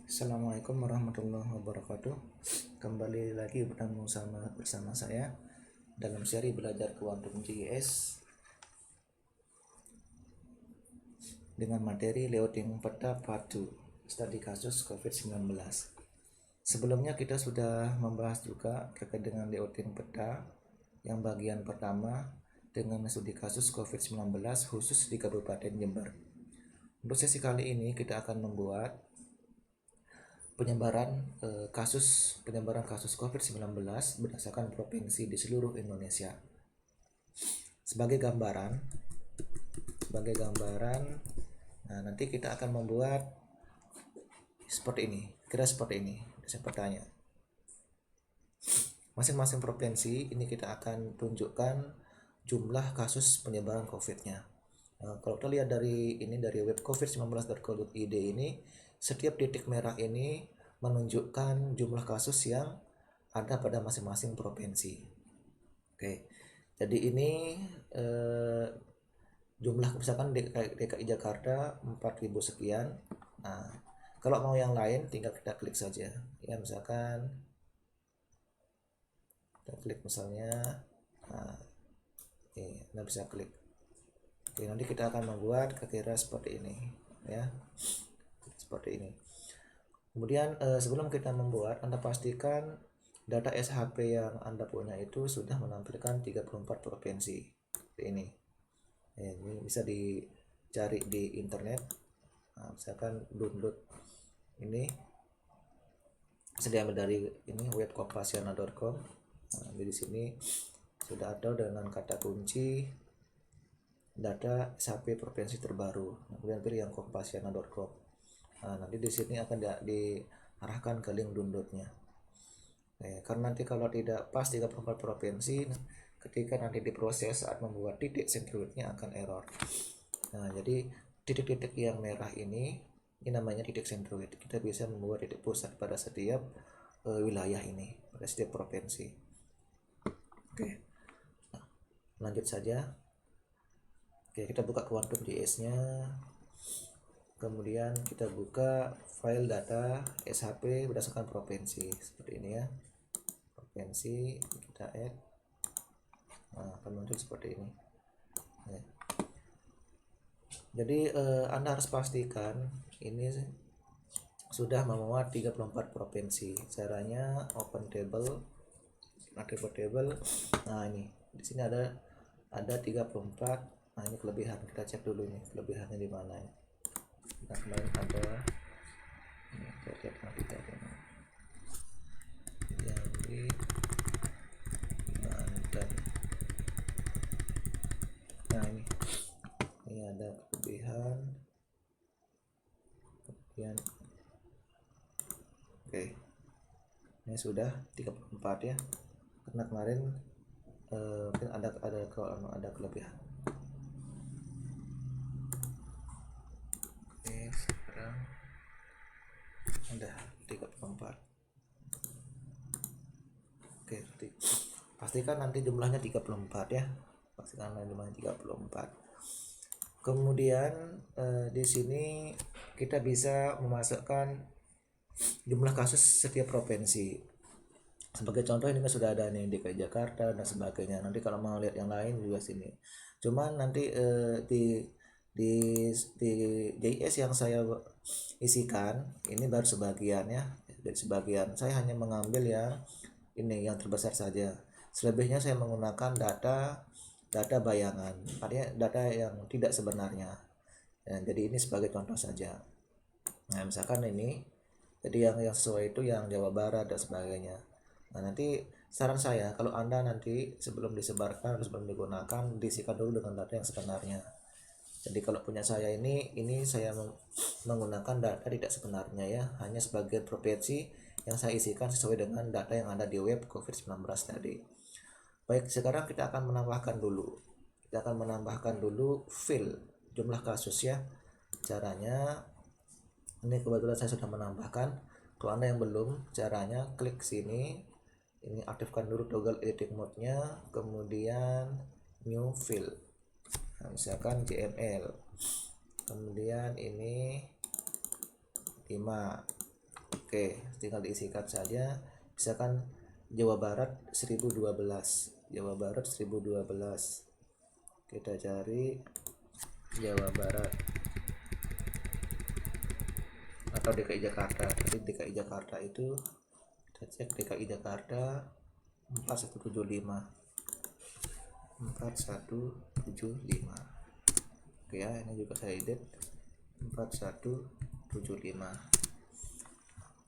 Assalamualaikum warahmatullahi wabarakatuh. Kembali lagi bersama saya dalam seri belajar Quantum JS dengan materi layouting peta part 2 studi kasus COVID-19. Sebelumnya kita sudah membahas juga terkait dengan layouting peta yang bagian pertama dengan studi kasus COVID-19 khusus di Kabupaten Jember. Untuk sesi kali ini kita akan membuat penyebaran kasus COVID-19 berdasarkan provinsi di seluruh Indonesia. Sebagai gambaran, nah nanti kita akan membuat seperti ini, saya bertanya. Masing-masing provinsi ini kita akan tunjukkan jumlah kasus penyebaran COVID-nya. Kalau kita lihat dari web covid19.co.id ini, setiap titik merah ini menunjukkan jumlah kasus yang ada pada masing-masing provinsi. Oke, jadi ini jumlah misalkan DKI Jakarta 4.000 sekian. Nah, kalau mau yang lain tinggal kita klik saja. Ya, misalkan kita klik misalnya, nah, kita bisa klik. Oke, nanti kita akan membuat kira-kira seperti ini, ya. Seperti ini. Kemudian sebelum kita membuat, Anda pastikan data SHP yang Anda punya itu sudah menampilkan 34 provinsi. Seperti ini. Ini bisa dicari di internet. Nah, misalkan download ini bisa diambil dari ini web kompasiana.com. Nah, di sini sudah ada dengan kata kunci data SHP provinsi terbaru. Kemudian pilih yang kompasiana.com. Nah, nanti di sini akan diarahkan ke link downloadnya. Karena nanti kalau tidak pas 34 provinsi, ketika nanti diproses saat membuat titik centroidnya akan error. Nah, jadi titik-titik yang merah ini namanya titik centroid. Kita bisa membuat titik pusat pada setiap wilayah ini, pada setiap provinsi. Oke, nah, lanjut saja. Oke, kita buka Quantum JS-nya. Kemudian kita buka file data SHP berdasarkan provinsi seperti ini ya. Provinsi kita add. Nah, akan muncul seperti ini. Ya. Jadi Anda harus pastikan ini sudah memuat 34 provinsi. Caranya open table, table. Nah, ini di sini ada 34. Nah, ini kelebihan. Kita cek dulu nih kelebihannya di mana ya. Nah, kemarin ada lihat nanti yang di Banten. Nah, ini ada kelebihan. Kemudian oke, ini sudah 34 ya, karena kemarin mungkin ada kelebihan. Sekarang ada 34. Oke, pastikan nanti jumlahnya 34 ya. Pastikan jumlahnya 34. Kemudian di sini kita bisa memasukkan jumlah kasus setiap provinsi. Sebagai contoh ini kan sudah ada nih DKI Jakarta dan sebagainya. Nanti kalau mau lihat yang lain juga sini. Cuman nanti di JS yang saya isikan ini baru sebagian ya. Dari sebagian saya hanya mengambil yang ini yang terbesar saja. Selebihnya saya menggunakan data bayangan, artinya data yang tidak sebenarnya. Ya, jadi ini sebagai contoh saja. Nah, misalkan ini, jadi yang sesuai itu yang Jawa Barat dan sebagainya. Nah, nanti saran saya kalau Anda nanti sebelum disebarkan, sebelum digunakan, diisikan dulu dengan data yang sebenarnya. Jadi kalau punya saya ini saya menggunakan data tidak sebenarnya ya, hanya sebagai provinsi yang saya isikan sesuai dengan data yang ada di web COVID-19 tadi. Baik, sekarang kita akan menambahkan dulu. Kita akan menambahkan dulu fill jumlah kasus ya. Caranya ini kebetulan saya sudah menambahkan. Kalau Anda yang belum, caranya klik sini. Ini aktifkan dulu toggle editing mode-nya, kemudian new fill. Nah, misalkan JML. Kemudian ini 5. Oke, tinggal diisikan saja. Misalkan Jawa Barat 1012. Jawa Barat 1012. Kita cari Jawa Barat atau DKI Jakarta. Tadi DKI Jakarta itu kita cek DKI Jakarta 4175. 4175. Oke ya, ini juga saya edit 4175.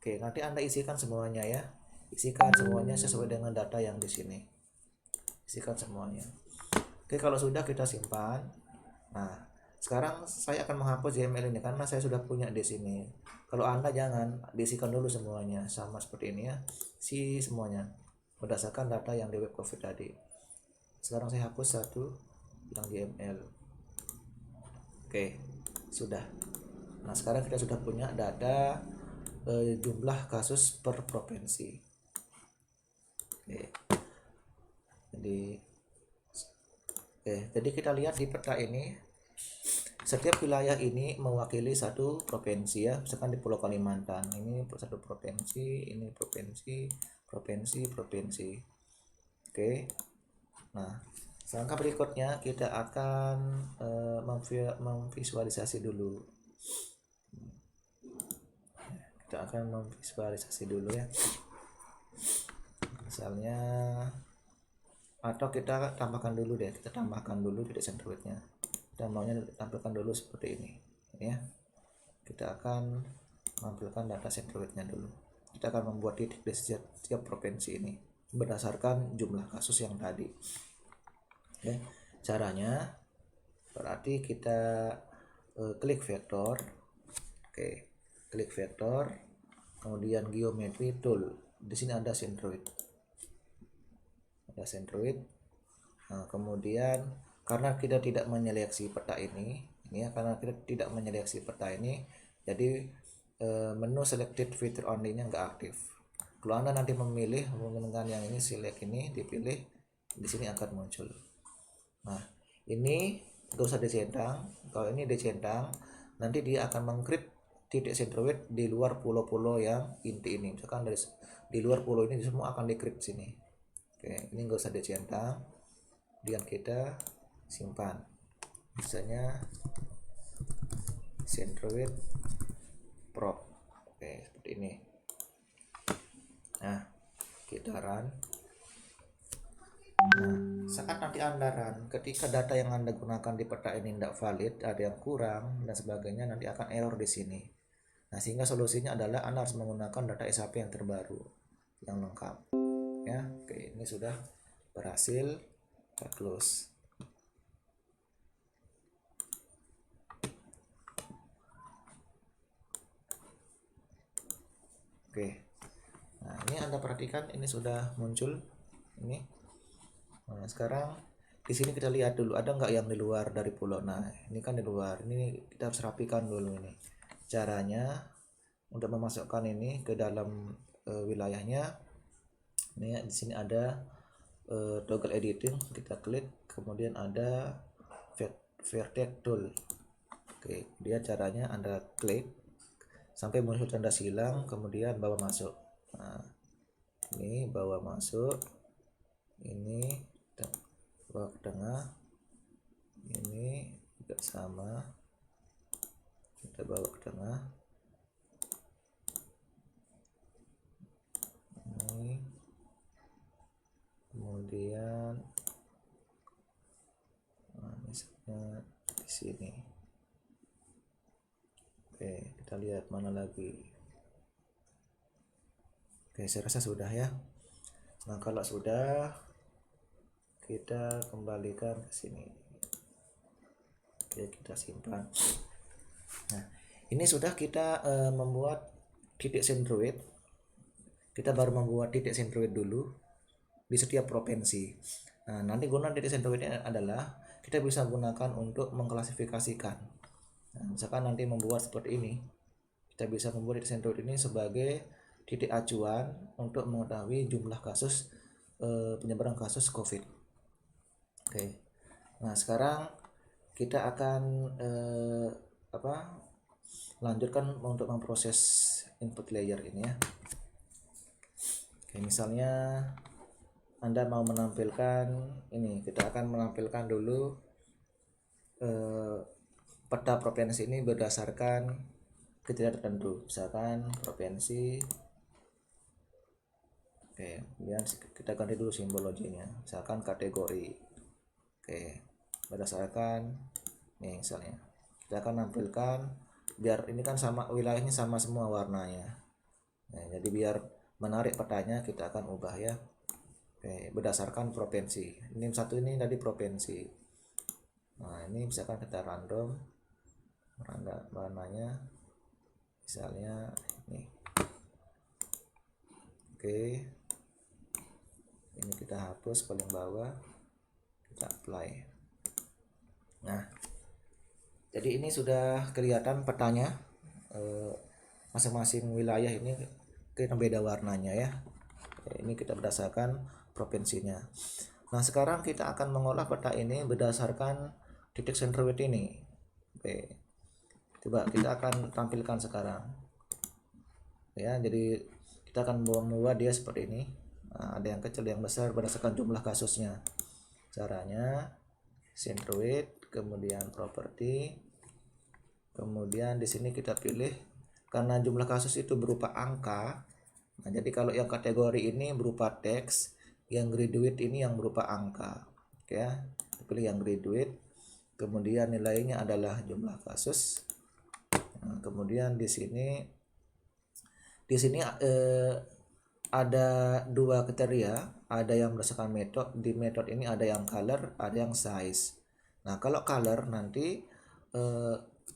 Oke, nanti Anda isikan semuanya ya. Isikan semuanya sesuai dengan data yang di sini. Isikan semuanya. Oke, kalau sudah kita simpan. Nah, sekarang saya akan menghapus YML ini karena saya sudah punya di sini. Kalau Anda jangan, diisikan dulu semuanya sama seperti ini ya. Si semuanya berdasarkan data yang di web COVID tadi. Sekarang saya hapus satu yang YML. Oke, sudah. Nah, sekarang kita sudah punya data jumlah kasus per provinsi. Oke. Jadi kita lihat di peta ini, setiap wilayah ini mewakili satu provinsi ya. Misalkan di Pulau Kalimantan ini satu provinsi, ini provinsi. Oke. Nah, langkah berikutnya kita akan memvisualisasi dulu. Kita akan memvisualisasi dulu ya. Misalnya, atau kita tambahkan dulu deh, kita tambahkan dulu titik centroidnya. Kita maunya tampilkan dulu seperti ini ya. Kita akan menampilkan data centroidnya dulu. Kita akan membuat titik di setiap provinsi ini berdasarkan jumlah kasus yang tadi. Oke, caranya berarti kita klik vektor. Oke, klik vektor, kemudian geometry tool. Di sini ada centroid. Nah, kemudian karena kita tidak menyeleksi peta ini ya, jadi menu selected feature only-nya nggak aktif. Kalau Anda nanti memilih menggunakan yang ini, select ini dipilih, di sini akan muncul. Nah, ini nggak usah dicentang. Kalau ini dicentang, nanti dia akan mengkrip titik centroid di luar pulau-pulau yang inti ini. Misalkan di luar pulau ini semua akan dikrip sini. Oke, ini nggak usah dicentang, kemudian kita simpan. Misalnya centroid prop. Oke, seperti ini. Nah, kita run. Nah, saat nanti Anda run, ketika data yang Anda gunakan di peta ini tidak valid, ada yang kurang dan sebagainya, nanti akan error di sini. Nah, sehingga solusinya adalah Anda harus menggunakan data SAP yang terbaru, yang lengkap. Ya, oke, ini sudah berhasil. Kita close. Oke, nah ini Anda perhatikan, ini sudah muncul ini. Nah, sekarang di sini kita lihat dulu ada nggak yang di luar dari pulau. Nah, ini kan di luar, ini kita harus rapikan dulu. Ini caranya untuk memasukkan ini ke dalam wilayahnya. Ini ya, di sini ada toggle editing, kita klik, kemudian ada vertex tool. Oke, dia caranya Anda klik sampai muncul tanda silang, kemudian bawa masuk. Nah, ini bawa masuk, ini bawa ke tengah, ini juga sama, kita bawa ke tengah, ini kemudian misalnya di sini. Oke, kita lihat mana lagi. Oke, saya rasa sudah ya. Nah, kalau sudah, kita kembalikan ke sini. Oke, kita simpan. Nah, ini sudah kita membuat titik centroid. Kita baru membuat titik centroid dulu di setiap provinsi. Nah, nanti gunaan titik centroidnya adalah kita bisa gunakan untuk mengklasifikasikan. Nah, misalkan nanti membuat seperti ini, kita bisa membuat titik centroid ini sebagai titik acuan untuk mengetahui jumlah kasus penyebaran kasus COVID. Oke, nah sekarang kita akan lanjutkan untuk memproses input layer ini ya. Oke, misalnya Anda mau menampilkan ini, kita akan menampilkan dulu peta provinsi ini berdasarkan kriteria tertentu, misalkan provinsi. Oke, kemudian kita ganti dulu simbologinya, misalkan kategori. Oke, berdasarkan nih misalnya kita akan nampilkan, biar ini kan sama wilayahnya sama semua warnanya. Nah, jadi biar menarik petanya kita akan ubah ya. Oke, berdasarkan provinsi. Ini satu ini tadi provinsi. Nah, ini misalkan kita random warnanya, misalnya ini. Oke, ini kita hapus paling bawah, kita apply. Nah, jadi ini sudah kelihatan petanya, masing-masing wilayah ini kita beda warnanya ya. Ini kita berdasarkan provinsinya. Nah, sekarang kita akan mengolah peta ini berdasarkan titik centroid ini. Oke, coba kita akan tampilkan sekarang ya. Jadi kita akan buat dia seperti ini. Nah, ada yang kecil, ada yang besar berdasarkan jumlah kasusnya. Caranya centroid, kemudian properti, kemudian di sini kita pilih karena jumlah kasus itu berupa angka. Nah, jadi kalau yang kategori ini berupa teks, yang graduate ini yang berupa angka. Oke ya, pilih yang graduate, kemudian nilainya adalah jumlah kasus. Nah, kemudian di sini ada dua kriteria, ada yang berdasarkan metode. Di metode ini ada yang color, ada yang size. Nah, kalau color nanti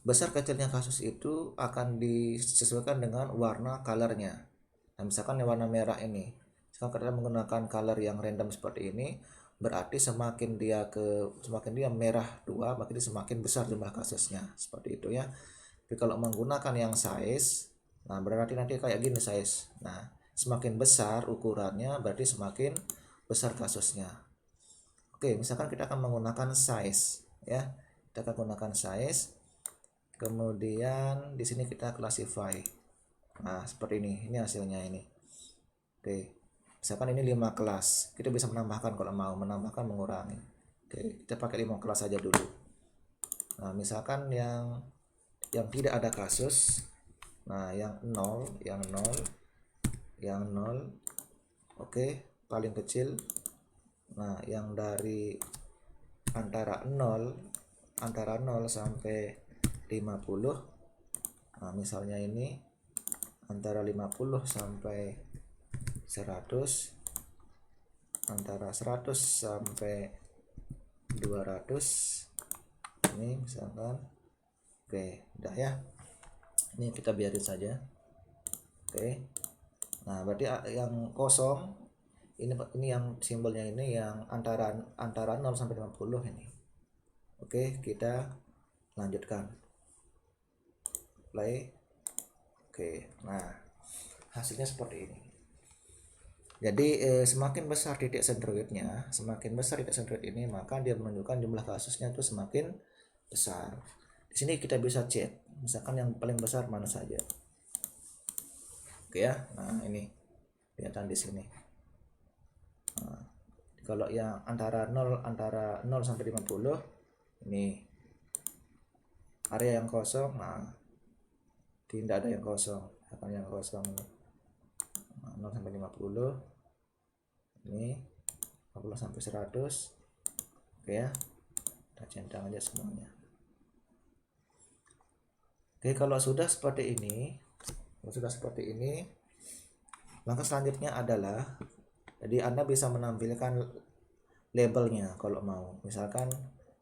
besar kecilnya kasus itu akan disesuaikan dengan warna colornya. Nah, misalkan yang warna merah ini, sekarang kita menggunakan color yang random seperti ini, berarti semakin dia merah 2, maka dia semakin besar jumlah kasusnya, seperti itu ya. Tapi kalau menggunakan yang size, nah berarti nanti kayak gini size. Nah, semakin besar ukurannya berarti semakin besar kasusnya. Oke, misalkan kita akan menggunakan size ya. Kita akan menggunakan size. Kemudian di sini kita classify. Nah, seperti ini. Ini hasilnya ini. Oke. Misalkan ini 5 kelas. Kita bisa menambahkan kalau mau, menambahkan mengurangi. Oke, kita pakai 5 kelas saja dulu. Nah, misalkan yang tidak ada kasus. Nah, yang 0, yang 0. Oke, paling kecil. Nah, yang dari antara 0 sampai 50. Nah, misalnya ini antara 50 sampai 100, antara 100 sampai 200. Ini misalkan. Oke, udah ya. Ini kita biarin saja. Oke. Nah, berarti yang kosong ini yang simbolnya ini yang antara 0 sampai 50 ini. Oke, kita lanjutkan. Play. Oke. Nah, hasilnya seperti ini. Jadi semakin besar titik centroidnya, ini, maka dia menunjukkan jumlah kasusnya itu semakin besar. Di sini kita bisa cek, misalkan yang paling besar mana saja. Oke ya. Nah, ini kelihatan di sini. Nah, kalau yang antara 0 sampai 50 ini area yang kosong. Nah, tidak ada yang kosong, akan yang kosong ini. Nah, 0 sampai 50 ini, 50 sampai 100. Oke ya, kita centang aja semuanya. Oke, kalau sudah seperti ini, langkah selanjutnya adalah, jadi Anda bisa menampilkan labelnya kalau mau. Misalkan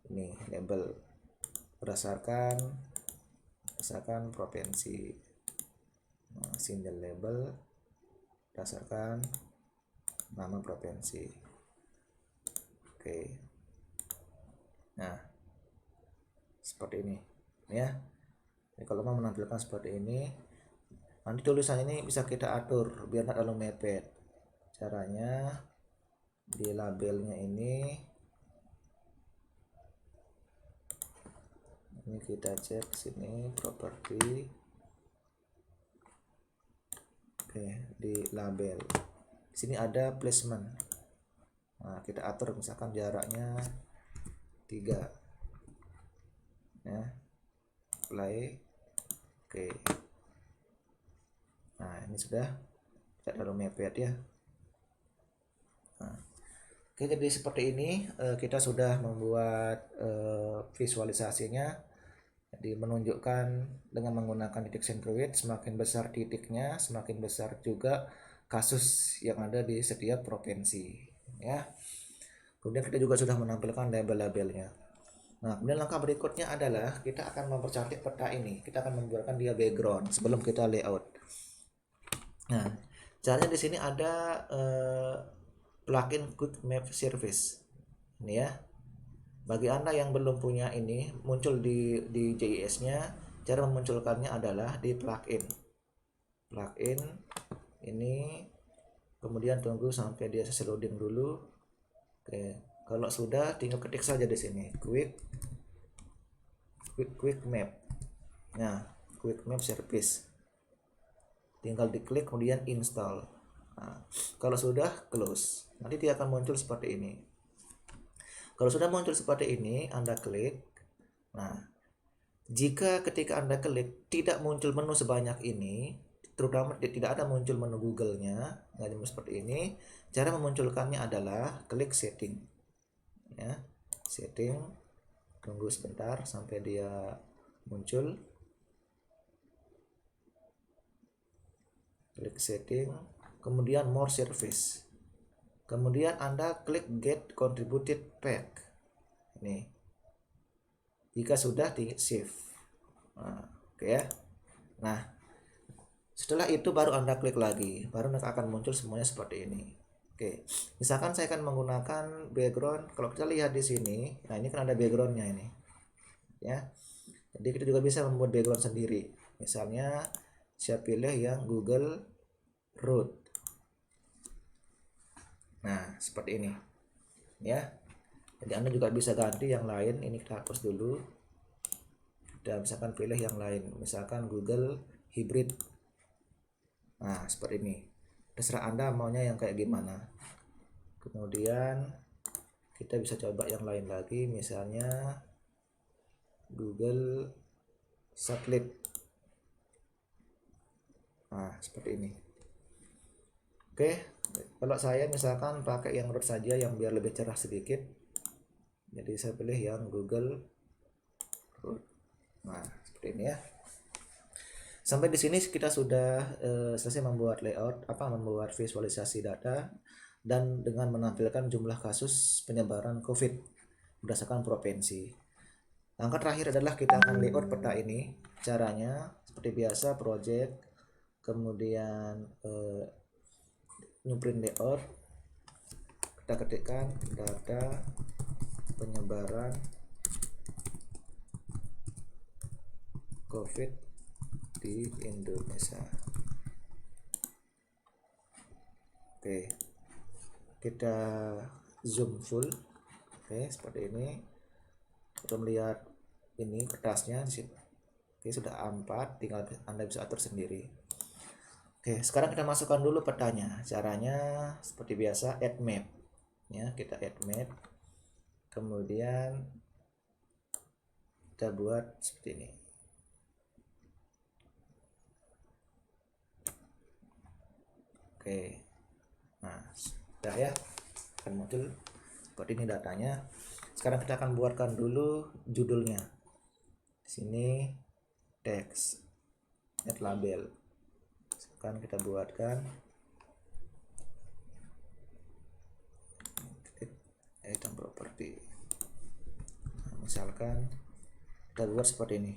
ini label berdasarkan provinsi. Nah, single label berdasarkan nama provinsi. Oke. Nah, seperti ini ya. Jadi kalau mau menampilkan seperti ini, nanti tulisan ini bisa kita atur biar tidak terlalu mepet. Caranya di labelnya ini, Ini kita cek sini properti. Oke, di label di sini ada placement. Nah, kita atur misalkan jaraknya 3 ya, play. Oke, nah ini sudah kita taruh mepet ya. Nah, oke, jadi seperti ini kita sudah membuat visualisasinya. Jadi menunjukkan dengan menggunakan titik centroid, semakin besar titiknya, semakin besar juga kasus yang ada di setiap provinsi ya. Kemudian kita juga sudah menampilkan label-labelnya. Nah, kemudian langkah berikutnya adalah kita akan mempercantik peta ini. Kita akan membuatkan dia background sebelum kita layout. Nah, caranya di sini ada plugin Quick Map Service. Ini ya. Bagi Anda yang belum punya ini, muncul di JS-nya, cara memunculkannya adalah di plugin. Plugin ini, kemudian tunggu sampai dia selesai loading dulu. Oke, kalau sudah tinggal ketik saja di sini quick map. Nah, quick map service. Tinggal diklik kemudian install. Nah, kalau sudah close, nanti dia akan muncul seperti ini. Kalau sudah muncul seperti ini, Anda klik. Nah, jika ketika Anda klik tidak muncul menu sebanyak ini, terutama tidak ada muncul menu Google-nya, nggak seperti ini, cara memunculkannya adalah klik setting. Ya, setting, tunggu sebentar sampai dia muncul. Klik setting, kemudian more service. Kemudian Anda klik get contributed pack. Ini. Jika sudah di save. Nah, oke ya. Nah, setelah itu baru Anda klik lagi, baru akan muncul semuanya seperti ini. Oke. Misalkan saya akan menggunakan background, kalau kita lihat di sini, nah ini kan ada backgroundnya ini. Ya. Jadi kita juga bisa membuat background sendiri. Misalnya saya pilih yang Google Root. Nah, seperti ini. Ya. Jadi Anda juga bisa ganti yang lain. Ini kita hapus dulu. Dan misalkan pilih yang lain. Misalkan Google Hybrid. Nah, seperti ini. Terserah Anda maunya yang kayak gimana. Kemudian kita bisa coba yang lain lagi. Misalnya Google Satellite. Nah, seperti ini. Oke. Kalau saya misalkan pakai yang root saja yang biar lebih cerah sedikit. Jadi saya pilih yang Google root. Nah, seperti ini ya. Sampai di sini kita sudah selesai membuat layout, membuat visualisasi data dan dengan menampilkan jumlah kasus penyebaran COVID berdasarkan provinsi. Langkah terakhir adalah kita akan layout peta ini. Caranya seperti biasa, project, kemudian new print layout, kita ketikkan data penyebaran COVID di Indonesia. Oke, kita zoom full. Oke, seperti ini. Kita melihat ini kertasnya di sini. Oke, sudah A4, tinggal Anda bisa atur sendiri. Oke, sekarang kita masukkan dulu petanya. Caranya seperti biasa, add map. Ya, kita add map. Kemudian kita buat seperti ini. Oke. Nah, sudah ya. Akan muncul seperti ini datanya. Sekarang kita akan buatkan dulu judulnya. Di sini teks, add label. Sekarang kita buatkan item property. Nah, misalkan kita buat seperti ini.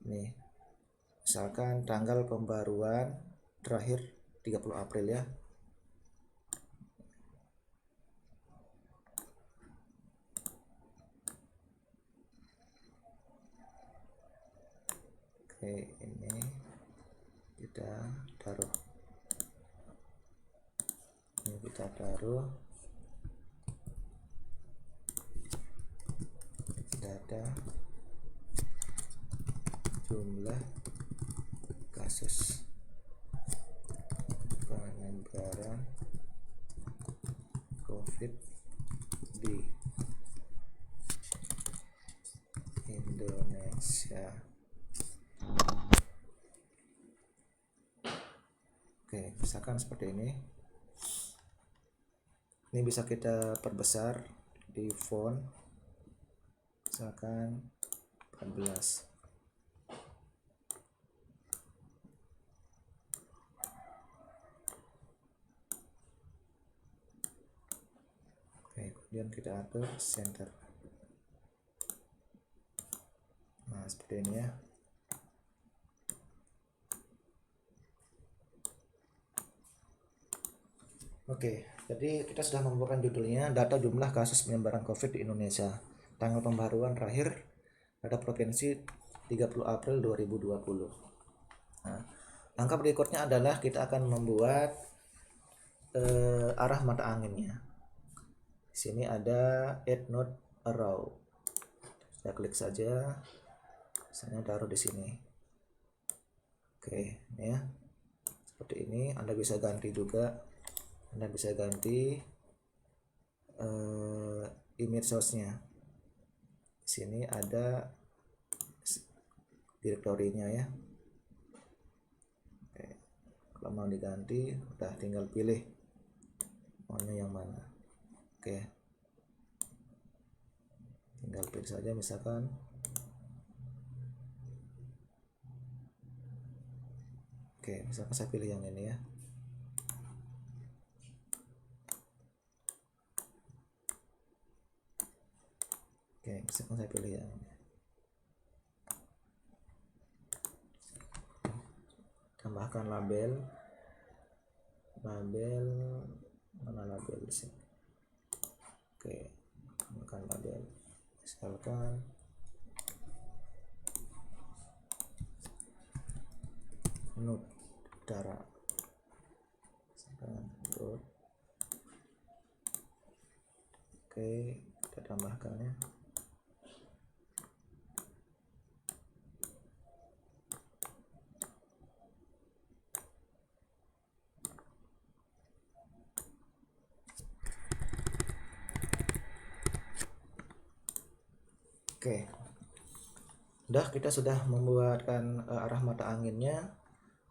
Nih. Misalkan tanggal pembaruan terakhir 30 April ya. Oke, ini kita taruh. Ini kita taruh data jumlah kasus penyebaran COVID di Indonesia. Oke, misalkan seperti ini. Ini bisa kita perbesar di font, misalkan 14. Oke, kemudian kita atur center. Nah, seperti ini ya. Oke, jadi kita sudah membuatkan judulnya data jumlah kasus penyebaran COVID di Indonesia. Tanggal pembaruan terakhir pada provinsi 30 April 2020. Nah, langkah berikutnya adalah kita akan membuat arah mata anginnya. Di sini ada add node arrow. Saya klik saja. Saya taruh di sini. Oke, ini ya. Seperti ini. Anda bisa ganti juga. Anda bisa ganti image source-nya. Di sini ada direktorinya ya. Oke. Kalau mau diganti, udah tinggal pilih maunya yang mana. Oke. Tinggal pilih saja misalkan. Oke, misalkan saya pilih yang ini ya. Oke, misalkan saya pilih yang ini. Tambahkan label mana label di sini. Oke, tambahkan label misalkan node utara, misalkan node. Oke, kita tambahkan ya. Oke, kita sudah membuatkan arah mata anginnya.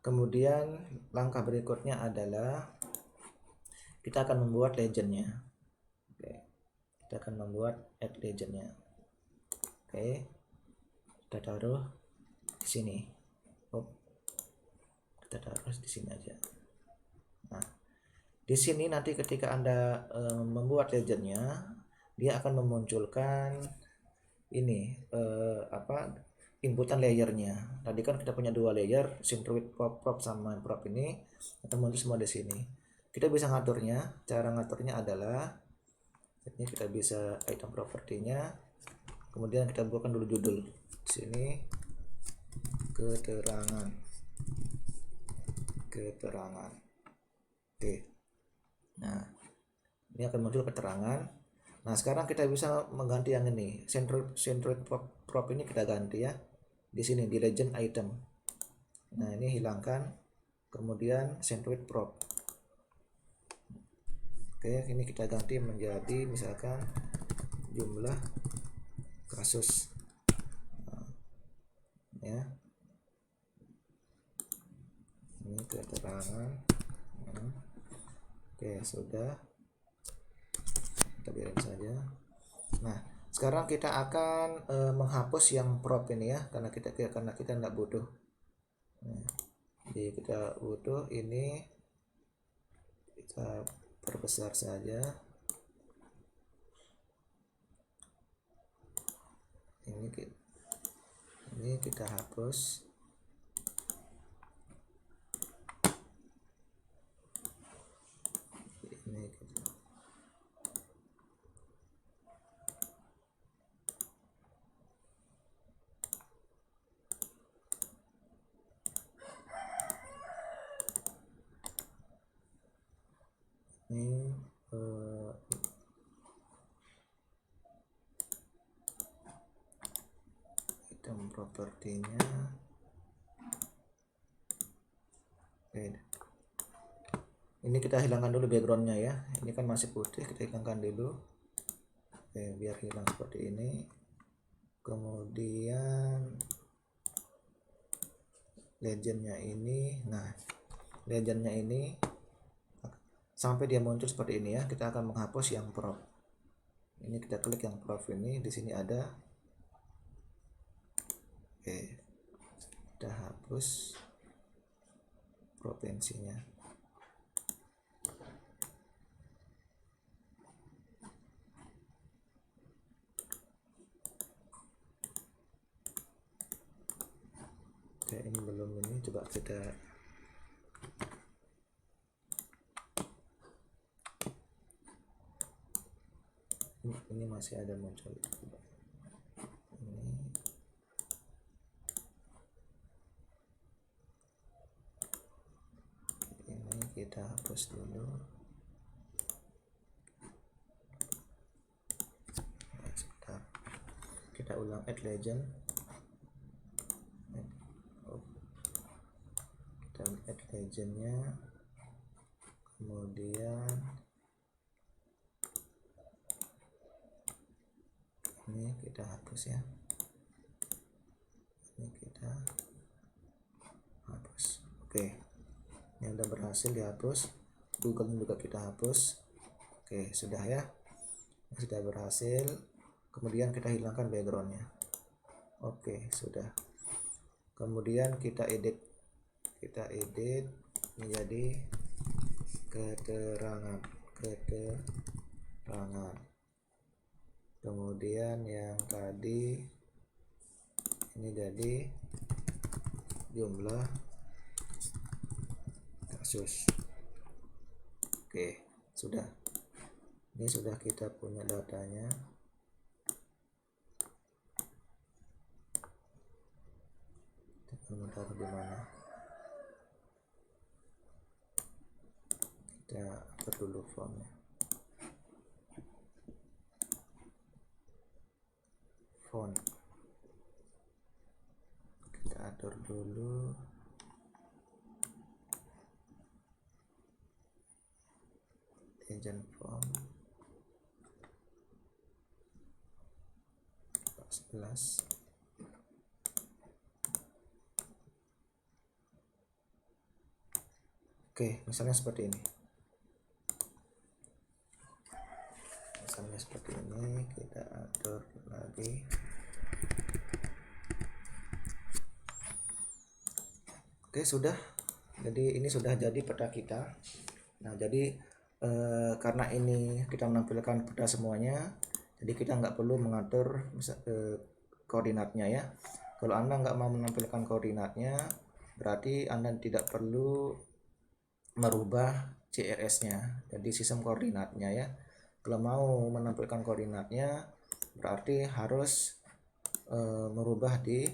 Kemudian langkah berikutnya adalah kita akan membuat legendnya. Oke, kita akan membuat add legendnya. Oke, kita taruh di sini. Kita taruh di sini aja. Nah, di sini nanti ketika Anda membuat legendnya, dia akan memunculkan ini inputan layernya. Tadi kan kita punya dua layer, Synthroid prop sama prop ini akan muncul semua di sini. Kita bisa ngaturnya. Cara ngaturnya adalah ini kita bisa item propertinya. Kemudian kita buatkan dulu judul. Di sini keterangan. Oke. Nah, ini akan muncul keterangan. Nah, sekarang kita bisa mengganti yang ini. Synthroid prop ini kita ganti ya. Di sini di legend item. Nah, ini hilangkan. Kemudian Synthroid prop. Oke, ini kita ganti menjadi misalkan jumlah kasus. Nah, ya. Ini keterangan. Oke, sudah. Kita biarin saja. Nah, sekarang kita akan menghapus yang prop ini ya, karena kita tidak butuh. Nah, jadi kita butuh ini, kita perbesar saja. Ini kita hapus. Ini kita. Ini item propertinya Oke, ini kita hilangkan dulu backgroundnya ya, ini kan masih putih, kita hilangkan dulu. Oke, biar hilang seperti ini. Kemudian legendnya ini, nah legendnya ini sampai dia muncul seperti ini ya, kita akan menghapus yang prop. Ini kita klik yang prop ini, di sini ada. Oke, kita hapus provinsinya. Oke, ini belum, ini coba kita ini masih ada muncul. Ini kita hapus dulu. Nah, sebentar, kita ulang add legend. Kita add legendnya, kemudian ini kita hapus ya, ini kita hapus. Oke, ini udah berhasil dihapus, Google juga kita hapus. Oke, sudah ya, ini sudah berhasil. Kemudian kita hilangkan backgroundnya. Oke, sudah. Kemudian kita edit menjadi keterangan. Kemudian yang tadi ini jadi jumlah kasus. Oke, sudah. Ini sudah kita punya datanya. Kita taruh di mana? Kita atur dulu fontnya. Font. Kita atur dulu. Legend font 11. Oke, misalnya seperti ini. Seperti ini, kita atur lagi. Oke, sudah. Jadi ini sudah jadi peta kita. Nah, jadi karena ini kita menampilkan peta semuanya, jadi kita nggak perlu mengatur koordinatnya ya. Kalau Anda nggak mau menampilkan koordinatnya, berarti Anda tidak perlu merubah CRS-nya, jadi sistem koordinatnya ya. Kalau mau menampilkan koordinatnya, berarti harus merubah di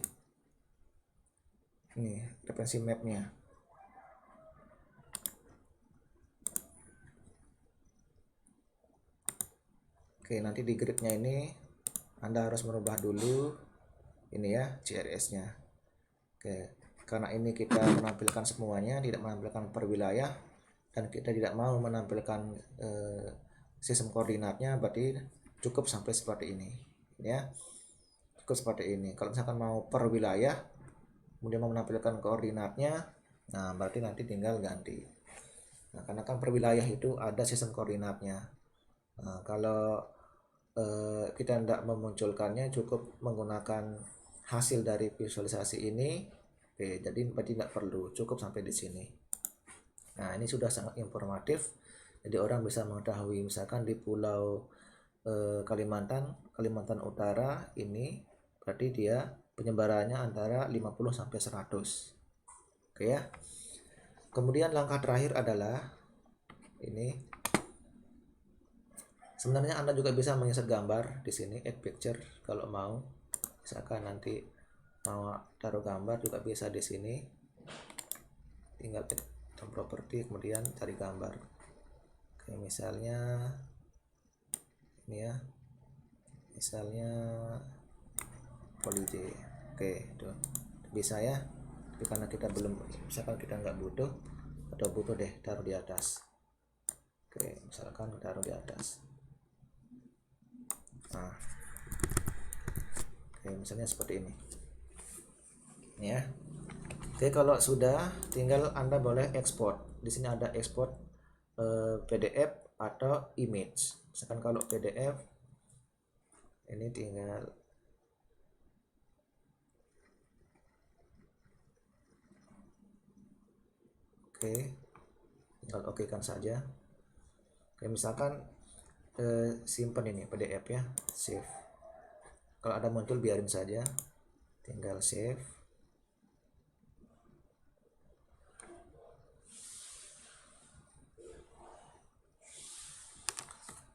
ini referensi mapnya. Oke, nanti di gridnya ini Anda harus merubah dulu ini ya CRS-nya. Oke, karena ini kita menampilkan semuanya, tidak menampilkan per wilayah, dan kita tidak mau menampilkan sistem koordinatnya, berarti cukup sampai seperti ini ya, cukup seperti ini. Kalau misalkan mau per wilayah kemudian mau menampilkan koordinatnya, nah berarti nanti tinggal ganti. Nah, karena kan per wilayah itu ada sistem koordinatnya. Nah, kalau kita tidak memunculkannya, cukup menggunakan hasil dari visualisasi ini. Oke, jadi berarti tidak perlu, cukup sampai di sini. Nah, ini sudah sangat informatif, jadi orang bisa mengetahui misalkan di pulau Kalimantan Utara ini berarti dia penyebarannya antara 50 sampai 100. Oke ya. Kemudian langkah terakhir adalah ini. Sebenarnya Anda juga bisa menginsert gambar di sini, add picture kalau mau. Misalkan nanti mau taruh gambar juga bisa di sini. Tinggal add properti kemudian cari gambar. Oke, misalnya ini ya. Misalnya holiday. Oke, itu bisa ya. Tapi karena kita belum, misalkan kita nggak butuh, atau butuh deh taruh di atas. Oke, misalkan taruh di atas. Nah, oke, misalnya seperti ini ya. Oke, kalau sudah tinggal Anda boleh ekspor. Di sini ada ekspor PDF atau image. Misalkan kalau PDF ini tinggal tinggal oke kan saja. Oke, misalkan simpan ini PDF ya, save. Kalau ada muncul biarin saja, tinggal save.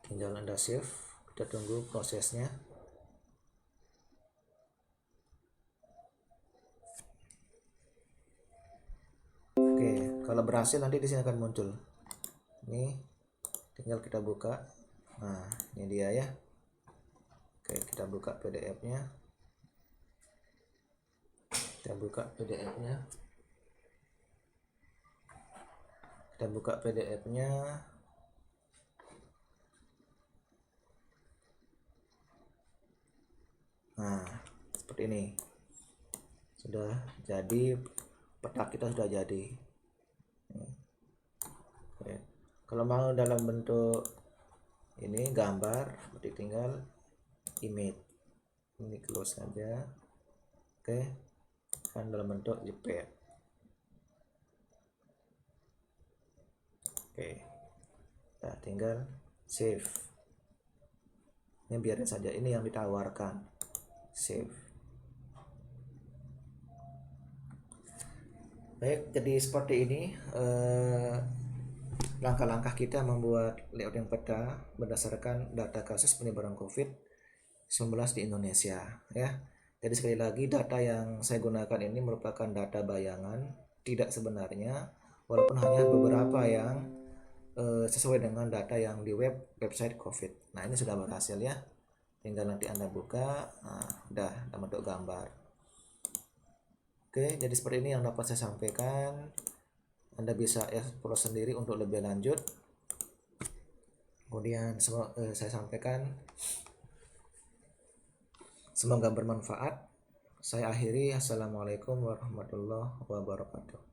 Tinggal Anda save, kita tunggu prosesnya. Oke, kalau berhasil nanti di sini akan muncul. Ini tinggal kita buka. Nah, ini dia ya. Oke, kita buka PDF-nya. Kita buka PDF-nya. Kita buka PDF-nya. Nah, seperti ini. Sudah jadi, peta kita sudah jadi. Oke. Kalau mau dalam bentuk ini gambar, berarti tinggal image. Ini close saja. Oke. Kan dalam bentuk JPEG. Oke. Nah, tinggal save. Ini biarin saja, ini yang ditawarkan. Save. Baik, jadi seperti ini langkah-langkah kita membuat layout yang peta berdasarkan data kasus penyebaran COVID-19 di Indonesia ya. Jadi sekali lagi, data yang saya gunakan ini merupakan data bayangan, tidak sebenarnya, walaupun hanya beberapa yang sesuai dengan data yang di website COVID. Nah, ini sudah berhasil ya. Tinggal nanti Anda buka, udah dalam bentuk gambar. Oke, jadi seperti ini yang dapat saya sampaikan. Anda bisa explore sendiri untuk lebih lanjut. Kemudian saya sampaikan, semoga bermanfaat. Saya akhiri. Assalamualaikum warahmatullahi wabarakatuh.